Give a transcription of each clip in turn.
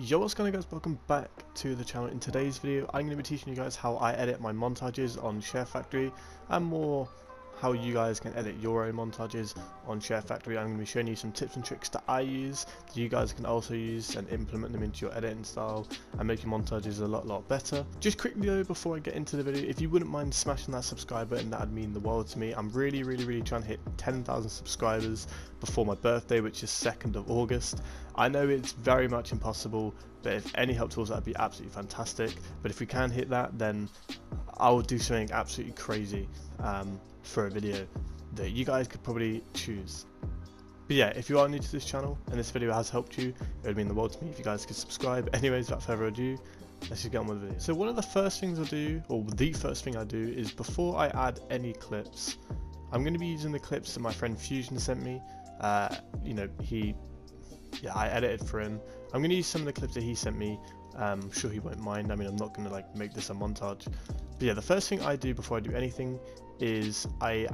Yo, what's going on, guys? Welcome back to the channel. In today's video I'm going to be teaching you guys how I edit my montages on Sharefactory, and more how you guys can edit your own montages on Sharefactory. I'm going to be showing you some tips and tricks that I use that you guys can also use and implement them into your editing style and make your montages a lot better. Just quickly though, before I get into the video, if you wouldn't mind smashing that subscribe button, that would mean the world to me. I'm really trying to hit 10,000 subscribers before my birthday, which is 2nd of August. I know it's very much impossible, but if any help towards that would be absolutely fantastic. But if we can hit that, then I will do something absolutely crazy for a video that you guys could probably choose. But yeah, if you are new to this channel and this video has helped you, it would mean the world to me if you guys could subscribe. Anyways, without further ado, let's just get on with the video. So one of the first things I do, or the first thing I do, is before I add any clips, I'm going to be using the clips that my friend Fusion sent me. You know, I edited for him. I'm going to use some of the clips that he sent me. I'm sure he won't mind. I mean, I'm not going to like make this a montage. But yeah, the first thing I do before I do anything is I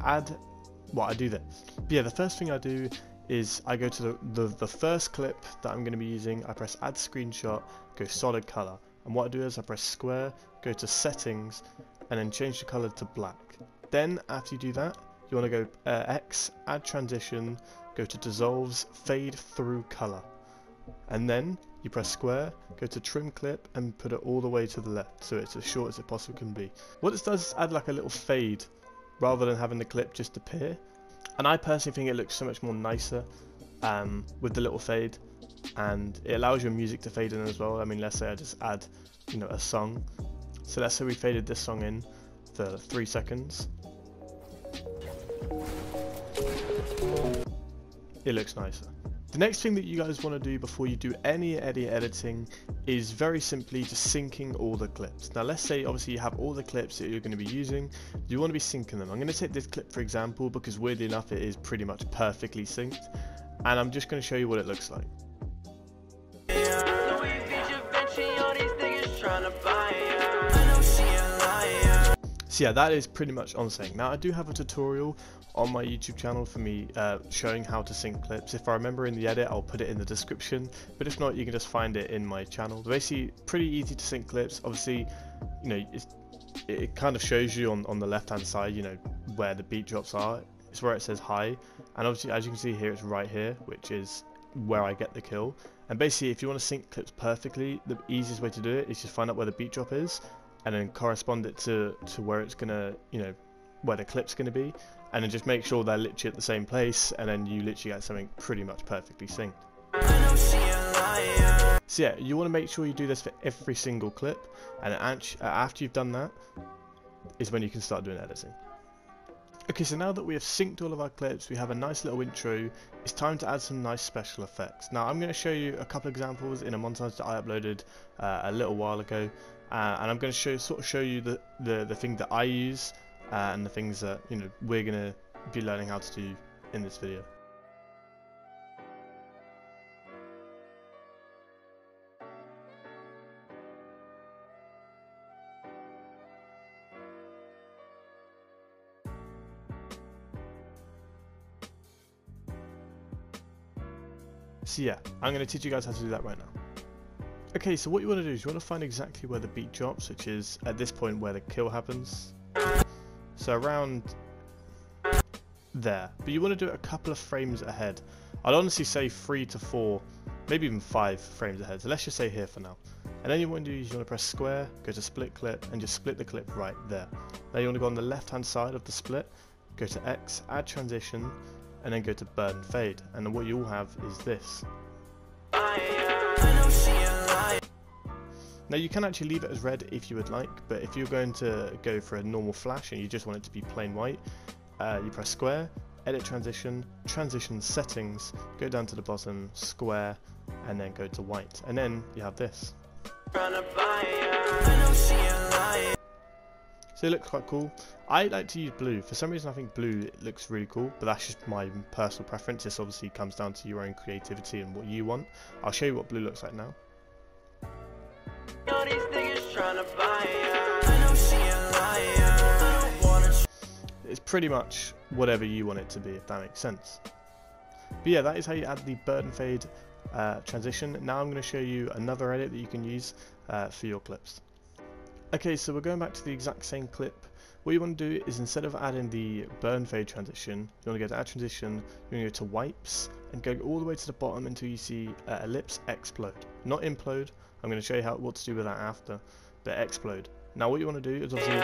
do this. But yeah, the first thing I do is I go to the first clip that I'm going to be using. I press add screenshot, go solid color, and what I do is I press square, go to settings, and then change the color to black. Then after you do that, you want to go X, add transition, go to dissolves, fade through color, and then you press square, go to trim clip, and put it all the way to the left so it's as short as it possibly can be. What this does is add like a little fade rather than having the clip just appear, and I personally think it looks so much more nicer with the little fade, and it allows your music to fade in as well. I mean, let's say I just add, you know, a song. So let's say we faded this song in for 3 seconds. It looks nicer. The next thing that you guys want to do before you do any editing is very simply just syncing all the clips. Now let's say obviously you have all the clips that you're going to be using, you want to be syncing them. I'm going to take this clip for example because weirdly enough it is pretty much perfectly synced, and I'm just going to show you what it looks like. So yeah, that is pretty much on sync. Now I do have a tutorial on my YouTube channel for me showing how to sync clips. If I remember in the edit, I'll put it in the description, but if not, you can just find it in my channel. Basically, pretty easy to sync clips. Obviously, you know, it kind of shows you on the left hand side, you know, where the beat drops are. It's where it says high, and obviously as you can see here, it's right here, which is where I get the kill. And basically, if you want to sync clips perfectly, the easiest way to do it is just find out where the beat drop is, and then correspond it to where it's gonna, you know, where the clip's gonna be, and then just make sure they're literally at the same place, and then you literally get something pretty much perfectly synced. So yeah, you want to make sure you do this for every single clip, and after you've done that is when you can start doing editing. Okay, so now that we have synced all of our clips, we have a nice little intro, it's time to add some nice special effects. Now I'm going to show you a couple examples in a montage that I uploaded a little while ago, and I'm going to show you the thing that I use and the things that, you know, we're going to be learning how to do in this video. So yeah, I'm going to teach you guys how to do that right now. Okay, so what you want to do is you want to find exactly where the beat drops, which is at this point where the kill happens. So around there. But you want to do it a couple of frames ahead. I'd honestly say 3 to 4, maybe even 5 frames ahead. So let's just say here for now. And then you want to do is you want to press square, go to split clip, and just split the clip right there. Now you want to go on the left hand side of the split, go to X, add transition, and then go to burn fade, and then what you will have is this. Now you can actually leave it as red if you would like, but if you're going to go for a normal flash and you just want it to be plain white, you press square, edit transition, transition settings, go down to the bottom, square, and then go to white, and then you have this. So it looks quite cool. I like to use blue. For some reason I think blue looks really cool, but that's just my personal preference. This obviously comes down to your own creativity and what you want. I'll show you what blue looks like now. It's pretty much whatever you want it to be, if that makes sense. But yeah, that is how you add the burn fade transition. Now I'm going to show you another edit that you can use for your clips. Okay, so we're going back to the exact same clip. What you want to do is, instead of adding the burn fade transition, you want to go to add transition, you want to go to wipes, and go all the way to the bottom until you see ellipse explode. Not implode. I'm going to show you what to do with that after, but explode. Now what you want to do is, obviously,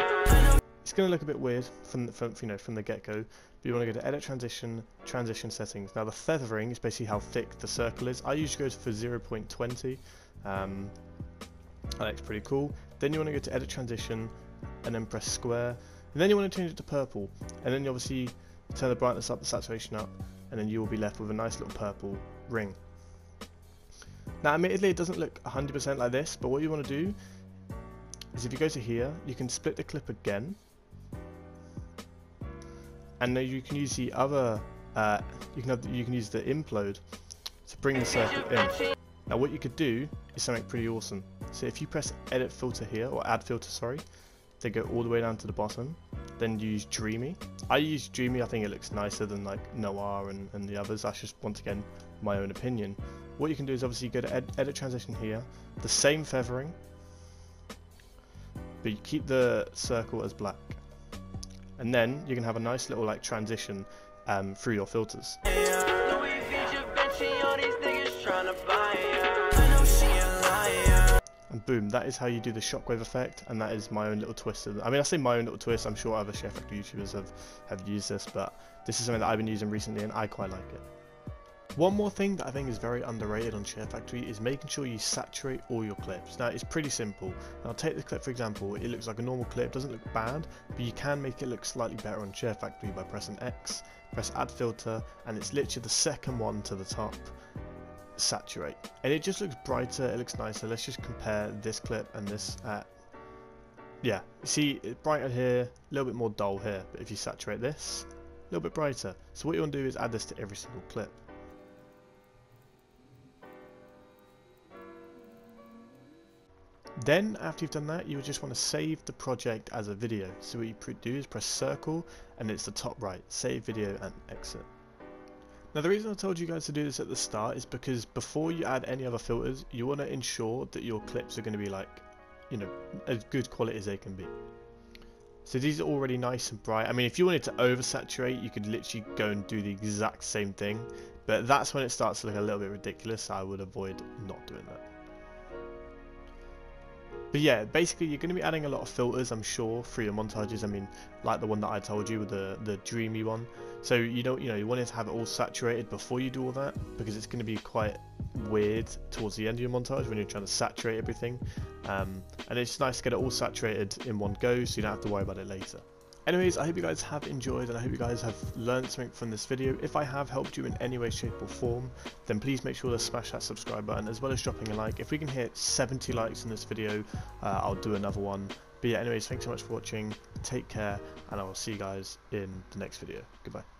it's going to look a bit weird from the get-go, but you want to go to edit transition, transition settings. Now the feathering is basically how thick the circle is. I usually go for 0.20. That's pretty cool. Then you want to go to edit transition and then press square, and then you want to change it to purple, and then you obviously turn the brightness up, the saturation up, and then you will be left with a nice little purple ring. Now admittedly it doesn't look 100% like this, but what you want to do is, if you go to here, you can split the clip again, and then you can use the other you can use the implode to bring the circle in. Now what you could do is something pretty awesome. So if you press edit filter here, or add filter, sorry, they go all the way down to the bottom, then use dreamy. I use dreamy, I think it looks nicer than like noir and the others. That's just, once again, my own opinion. What you can do is obviously go to edit transition here, the same feathering, but you keep the circle as black, and then you can have a nice little like transition through your filters. And boom, that is how you do the shockwave effect, and that is my own little twist. I mean, I say my own little twist, I'm sure other Sharefactory YouTubers have used this, but this is something that I've been using recently and I quite like it. One more thing that I think is very underrated on Sharefactory is making sure you saturate all your clips. Now it's pretty simple. I'll take the clip for example, it looks like a normal clip, doesn't look bad, but you can make it look slightly better on Sharefactory by pressing X, press add filter, and it's literally the second one to the top. Saturate, and it just looks brighter, it looks nicer. Let's just compare this clip and this. Yeah, you see it's brighter here, a little bit more dull here, but if you saturate this, a little bit brighter. So what you want to do is add this to every single clip. Then after you've done that, you would just want to save the project as a video. So what you do is press circle, and it's the top right, save video and exit. Now the reason I told you guys to do this at the start is because before you add any other filters, you want to ensure that your clips are going to be like, you know, as good quality as they can be. So these are already nice and bright. I mean, if you wanted to oversaturate, you could literally go and do the exact same thing, but that's when it starts to look a little bit ridiculous, so I would avoid not doing that. But yeah, basically you're going to be adding a lot of filters, I'm sure, for your montages. I mean, like the one that I told you with the dreamy one. So you want it to have it all saturated before you do all that, because it's going to be quite weird towards the end of your montage when you're trying to saturate everything. And it's nice to get it all saturated in one go, so you don't have to worry about it later. Anyways, I hope you guys have enjoyed, and I hope you guys have learned something from this video. If I have helped you in any way, shape or form, then please make sure to smash that subscribe button, as well as dropping a like. If we can hit 70 likes in this video, I'll do another one. But yeah, anyways, thanks so much for watching, take care, and I will see you guys in the next video. Goodbye.